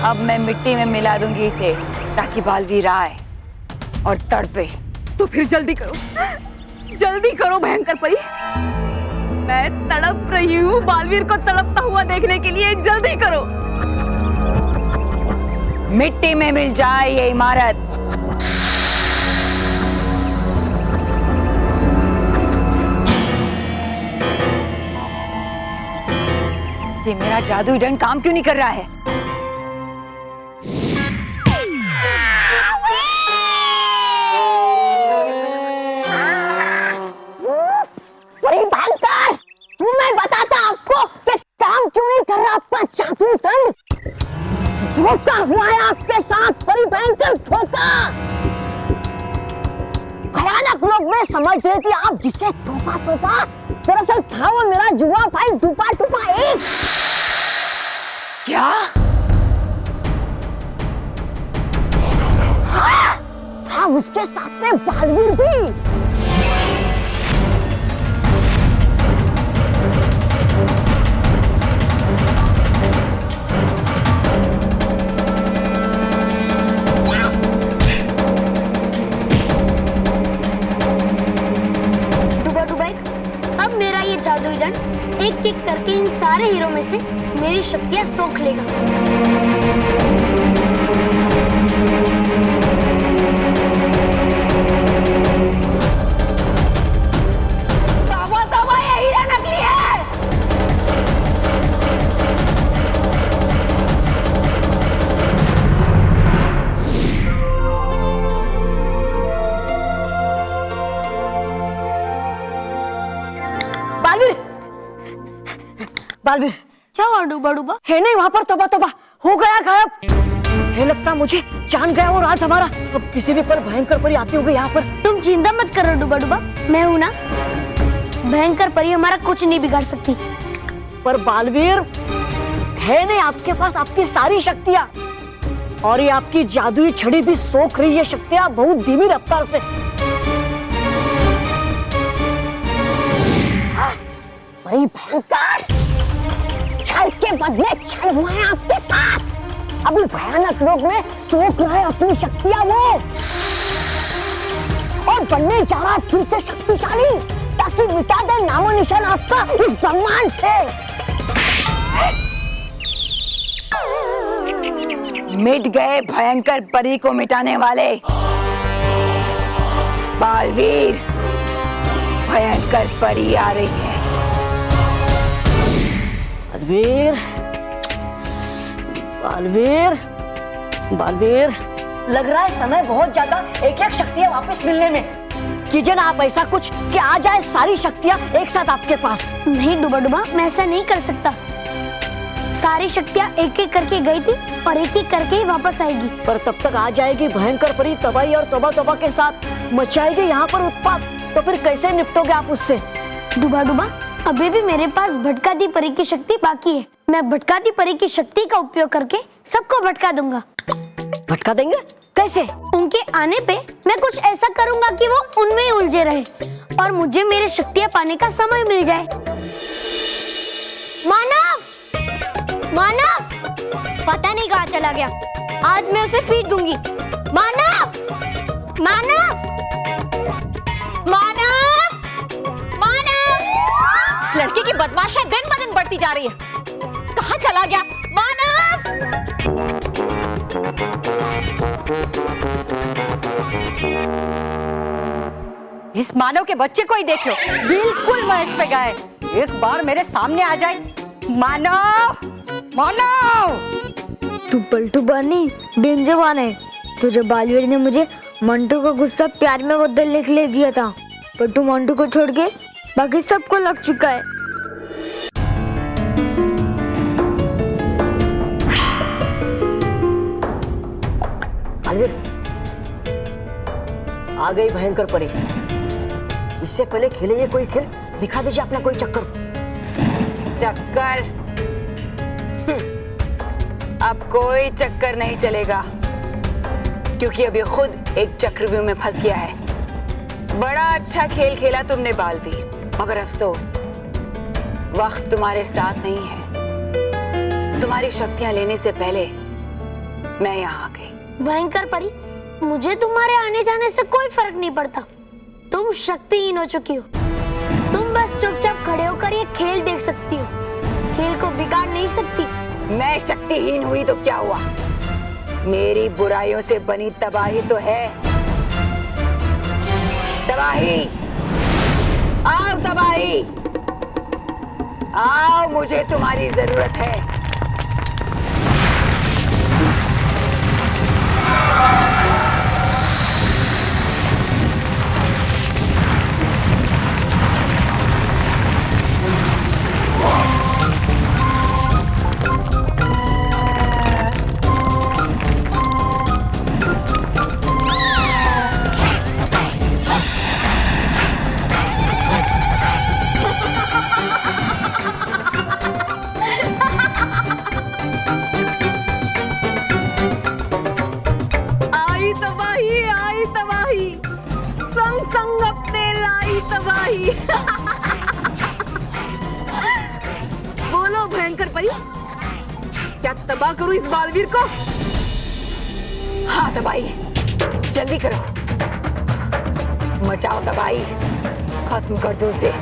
S7: अब मैं मिट्टी में मिला दूंगी इसे ताकि बालवीर आए और तड़पे।
S6: तो फिर जल्दी करो भयंकर परी। मैं तड़प रही हूँ बालवीर को तड़पता हुआ देखने के लिए, जल्दी करो।
S7: मिट्टी में मिल जाए ये इमारत। ये मेरा जादुई डंड काम क्यों नहीं कर रहा है?
S8: बड़ी भयंकर, मैं बताता आपको कि काम क्यों नहीं कर रहा आपका जादुई दंड। धोखा हुआ है आपके साथ, बड़ी भयंकर धोखा। भयानक लोग मैं समझ रही थी आप जिसे तोबा, दरअसल था वो मेरा जुआ भाई डूबा एक।
S7: क्या?
S8: हाँ, था उसके साथ में बालवीर भी।
S1: जादुई दंड एक एक करके इन सारे हीरो में से मेरी शक्तियां सोख लेगा।
S8: तौबा, ये हीरा नकली है। बालवीर,
S1: क्या हुआ डूबा?
S8: है नहीं वहाँ पर, तौबा हो गया गायब। है लगता मुझे जान गया और आज हमारा। अब किसी भी पर भयंकर परी आती होगी यहाँ पर।
S1: तुम चिंता मत करो डूबा, मैं हूं ना। भयंकर परी हमारा कुछ नहीं बिगाड़ सकती।
S8: पर बालवीर, है नहीं आपके पास आपकी सारी शक्तियाँ, और ये आपकी जादुई छड़ी भी सोख रही है शक्तियाँ बहुत धीमी रफ्तार से। बड़ी भयंकर, छल के बदले छल हुआ है आपके साथ। अभी भयानक लोग में सोख रहा है अपनी शक्तियां वो, और बनने जा रहा है फिर से शक्तिशाली, ताकि मिटा दे नामो निशान आपका इस ब्रह्मांड से।
S7: मिट गए भयंकर परी को मिटाने वाले। बालवीर, भयंकर परी आ रही है।
S8: बालवीर, लग रहा है समय बहुत ज्यादा एक एक शक्तियां वापस मिलने में। कीजिए ना आप ऐसा कुछ कि आ जाए सारी शक्तियां एक साथ आपके पास।
S1: नहीं डूबा, मैं ऐसा नहीं कर सकता। सारी शक्तियां एक एक करके गई थी और एक एक करके ही वापस आएगी।
S8: पर तब तक आ जाएगी भयंकर परी तबाही और तौबा के साथ मचाएगी यहाँ पर उत्पात। तो फिर कैसे निपटोगे आप उससे?
S1: डूबा, अभी भी मेरे पास भटकाती परी की शक्ति बाकी है। मैं भटकाती परी की शक्ति का उपयोग करके सबको भटका दूंगा।
S8: भटका देंगे? कैसे?
S1: उनके आने पे मैं कुछ ऐसा करूंगा कि वो उनमें ही उलझे रहे और मुझे मेरी शक्तियां पाने का समय मिल जाए।
S3: मानव पता नहीं कहाँ चला गया। आज मैं उसे पीट दूंगी। मानव
S10: इस लड़की की बदमाशियां दिन ब दिन बढ़ती जा रही है। कहाँ चला गया मानव? इस मानव के बच्चे को ही देख लो, बिल्कुल महेश पे गए। इस बार मेरे सामने आ जाए। मानव
S1: तू पलटू बानी बेंजवान है। तो जब बालवीर ने मुझे मंटू का गुस्सा प्यार में बदलने के लिए दिया था, पर तू मंटू को छोड़ के बाकी सबको लग चुका है।
S8: बालवीर, आ गई भयंकर परी।
S12: इससे पहले खेले ये कोई खेल, दिखा दीजिए अपना कोई चक्कर।
S7: चक्कर? अब कोई चक्कर नहीं चलेगा, क्योंकि अब ये खुद एक चक्रव्यूह में फंस गया है। बड़ा अच्छा खेल खेला तुमने बालवीर, मगर अफसोस वक्त तुम्हारे साथ नहीं है। तुम्हारी शक्तियां लेने से पहले मैं यहाँ आ गई।
S1: भयंकर परी, मुझे तुम्हारे आने जाने से कोई फर्क नहीं पड़ता। तुम शक्तिहीन हो चुकी हो। तुम बस चुपचाप खड़े होकर ये खेल देख सकती हो, खेल को बिगाड़ नहीं सकती।
S7: मैं शक्तिहीन हुई तो क्या हुआ? मेरी बुराइयों से बनी तबाही तो है। तबाही, आओ तबाही, आओ, मुझे तुम्हारी जरूरत है।
S6: संग अपने लाई तबाही। बोलो भयंकर परी, क्या तबाह करूं इस बालवीर को?
S7: हाँ तबाही, जल्दी करो, मचाओ तबाही, खत्म कर दो उसे।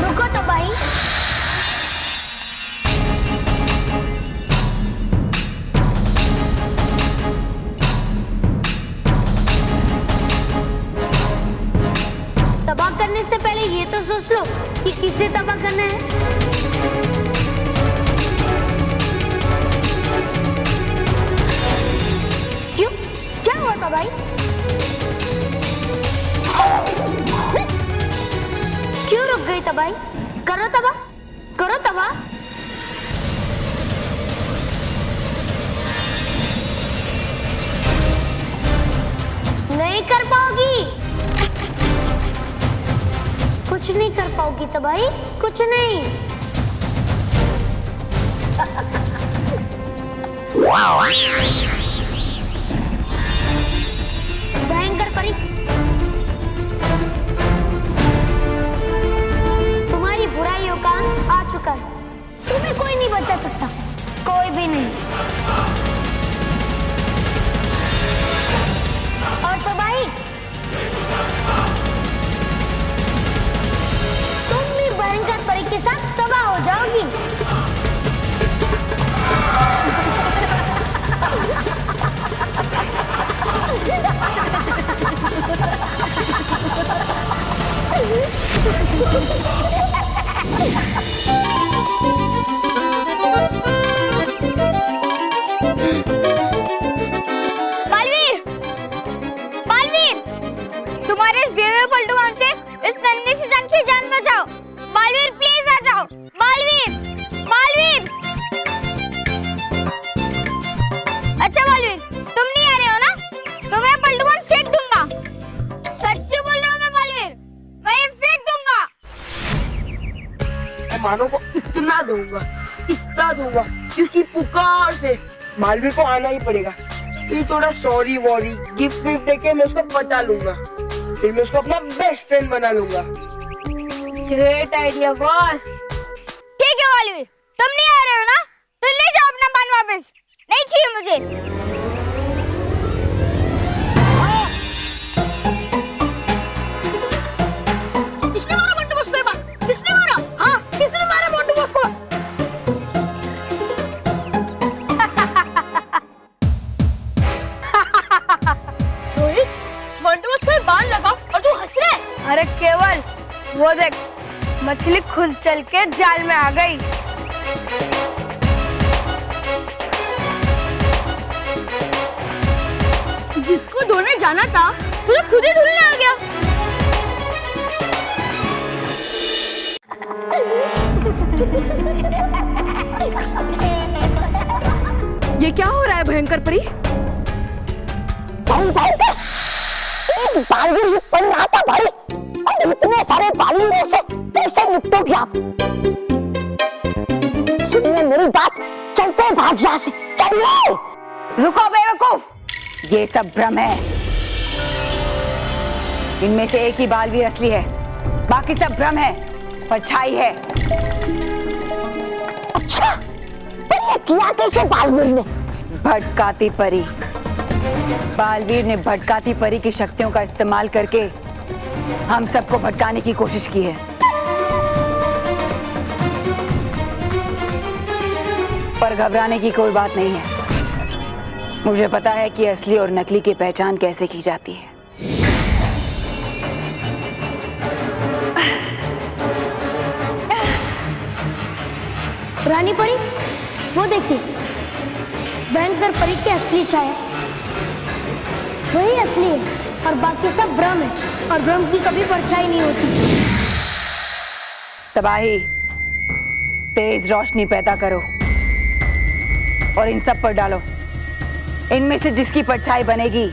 S1: रुको तबाही, तबाह करने से पहले ये तो सोच लो कि किसे तबाह करना है। क्यों, क्या हुआ तबाही? क्यों रुक गई तबाही? करो तबाह, करो तबाह। नहीं कर पाओगी, कुछ नहीं कर पाओगी तबाही, कुछ नहीं। भयंकर परी, तुम्हारी बुराइयों का अंत आ चुका है। तुम्हें कोई नहीं बचा सकता, कोई भी नहीं। और तबाही, तुम भी भयंकर परी के साथ तबाह हो जाओगी।
S3: बालवीर, बालवीर, तुम्हारे इस देवे पलटूआन से इस नन्ही सी जान की जान बचाओ। बालवीर प्लीज आ जाओ। बालवीर, बालवीर। अच्छा बालवीर, तुम नहीं आ रहे हो ना? तो मैं पलटूआन फेंक दूंगा। सच्ची बोल रहा हूँ मैं बालवीर, मैं ये फेंक दूंगा।
S5: मानो को इतना दूंगा क्योंकि पुकार से बालवीर को आना ही पड़ेगा। फिर थोड़ा सॉरी वॉरी गिफ्ट विफ्ट देके मैं उसको पटा लूंगा, फिर मैं उसको अपना बेस्ट फ्रेंड बना लूंगा। Great idea boss.
S3: ठीक है बालवीर, तुम नहीं आ रहे हो ना? तो ले जाओ अपना पान वापस, नहीं चाहिए मुझे।
S6: किसने मारा मोंटू बॉस को? किसने मारा? हाँ, किसने मारा मोंटू बॉस को? रोहित, मोंटू बॉस को बाण लगा और तू हंस रहा है।
S5: अरे केवल वो देख, मछली खुद चल के जाल में आ गई।
S6: जिसको धोने जाना था वो तो खुद ही धुलने आ गया। ये क्या हो रहा है है भयंकर परी?
S8: एक बालवीर ही पढ़ रहा था भाई, और इतने सारे बालवीरों से कैसे निपटोगे आप? सुनिए मेरी बात, चलते हैं भाग यहाँ से, चलिए।
S7: रुको बेवकूफ, ये सब भ्रम है। इनमें से एक ही बालवीर असली है, बाकी सब भ्रम है, परछाई है।
S8: अच्छा, पर ये किया कैसे बालवीर ने?
S7: भटकाती परी। बालवीर ने भटकाती परी की शक्तियों का इस्तेमाल करके हम सबको भटकाने की कोशिश की है। पर घबराने की कोई बात नहीं है। मुझे पता है कि असली और नकली की पहचान कैसे की जाती है।
S1: रानी परी, वो देखिए, भयंकर परी की असली छाया। वही असली है और बाकी सब भ्रम है, और भ्रम की कभी परछाई नहीं होती।
S7: तबाही, तेज रोशनी पैदा करो और इन सब पर डालो। इनमें से जिसकी परछाई बनेगी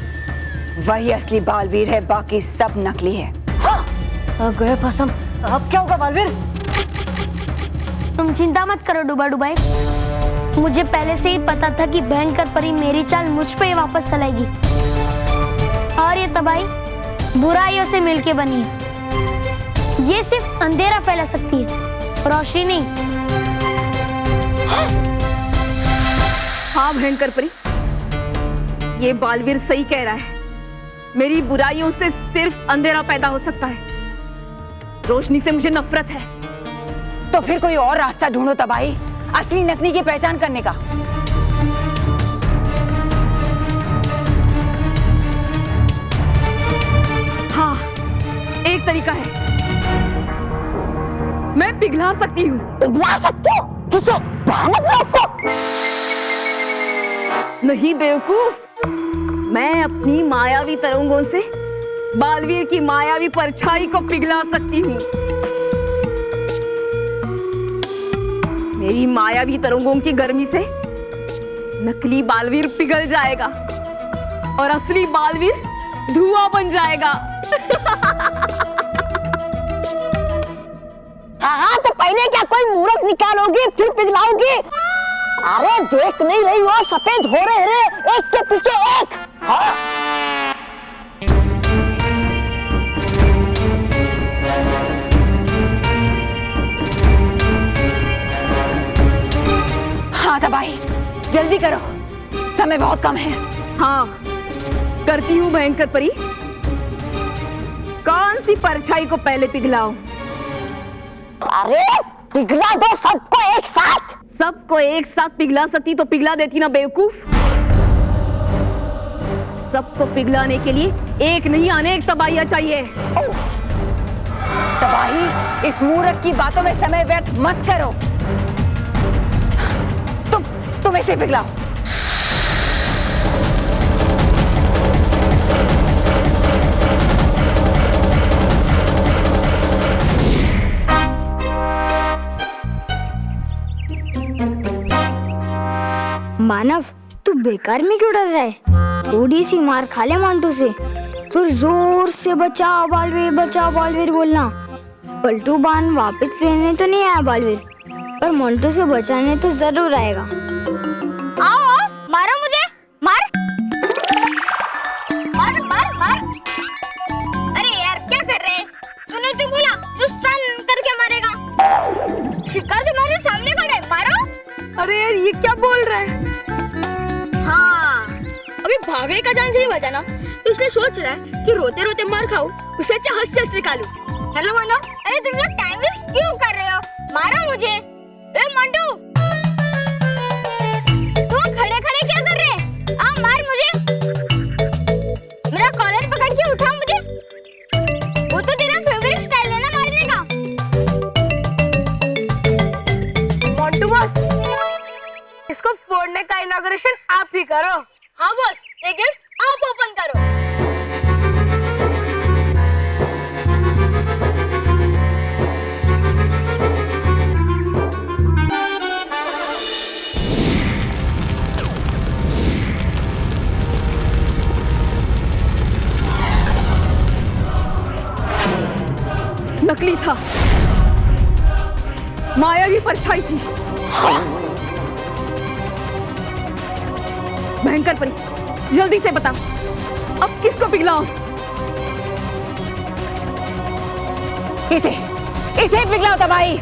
S7: वही असली बालवीर है, बाकी सब नकली है।
S8: हाँ, गए फसम, अब क्या होगा बालवीर?
S1: तुम चिंता मत करो डुबा डुबाई, मुझे पहले से ही पता था कि भयंकर परी मेरी चाल मुझ पे ही वापस चलाएगी, और ये तबाही बुराइयों से मिलके बनी है। ये सिर्फ अंधेरा फैला सकती है, रोशनी नहीं।
S6: हाँ भयंकर परी, ये बालवीर सही कह रहा है। मेरी बुराइयों से सिर्फ अंधेरा पैदा हो सकता है, रोशनी से मुझे नफरत है।
S7: तो फिर कोई और रास्ता ढूंढो तबाही, असली नकली की पहचान करने का।
S6: हाँ, एक तरीका है, मैं पिघला सकती हूँ।
S8: पिघला सकती हो? किसे? भयानक लोग को?
S6: नहीं बेवकूफ, मैं अपनी मायावी तरंगों से बालवीर की मायावी परछाई को पिघला सकती हूँ। मेरी मायावी तरंगों की गर्मी से नकली बालवीर पिघल जाएगा और असली बालवीर धुआं बन जाएगा।
S8: हाँ, तो पहले क्या कोई मूर्ख निकालोगी फिर पिघलाओगी? अरे देख नहीं रही हो, सफेद हो रहे रे, एक के पीछे एक। हाँ?
S7: हाँ तबाही, जल्दी करो, समय बहुत कम है।
S6: हाँ, करती हूँ भयंकर परी। कौन सी परछाई को पहले पिघलाऊं?
S8: अरे पिघला दो सबको एक साथ।
S6: सबको एक साथ पिघला सकती तो पिघला देती ना बेवकूफ। सबको पिघलाने के लिए एक नहीं अनेक तबाहियां चाहिए।
S7: तबाही, इस मूर्ख की बातों में समय व्यर्थ मत करो। तुम इसे पिघलाओ।
S3: मानव, तू बेकार में क्यों डर रहा है? थोड़ी सी मार खा ले मोंटू से, फिर जोर से बचाओ बालवीर बोलना। पलटू बाण वापस लेने तो नहीं आया बालवीर, पर मोंटू से बचाने तो जरूर आएगा। आओ, मारो मुझे, मार मार मार मार। अरे यार क्या कर रहे हैं? तूने तो बोला तू सन करके मारेगा। शिकार तुम्हारे सामने खड़ा है, मारो।
S6: अरे यार ये क्या बोल रहा है?
S3: हाँ,
S6: अभी भागने का जान से ही बचा ना, तो इसलिए सोच रहा है कि रोते रोते मार खाऊं, उसे अच्छा हंस हंस निकालूं।
S3: हेलो मानव, अरे तुम लोग टाइम वेस्ट क्यों कर रहे हो? मारो मुझे। ए मंटू, तुम खड़े खड़े क्या कर रहे हैं? आ मार मुझे। मेरा कॉलर पकड़ के उठा मुझे। वो तो तेरा फेवरेट स्टाइल है ना मारने का।
S6: मोंटू बॉस, इसको फोड़ने का इनॉग्रेशन आप ही करो। हाँ बॉस, ये गिफ्ट आप ओपन करो। माया भी परछाई थी। भयंकर परी, जल्दी से बता, अब किसको पिघलाऊं?
S7: इसे पिघलाओ तबाही।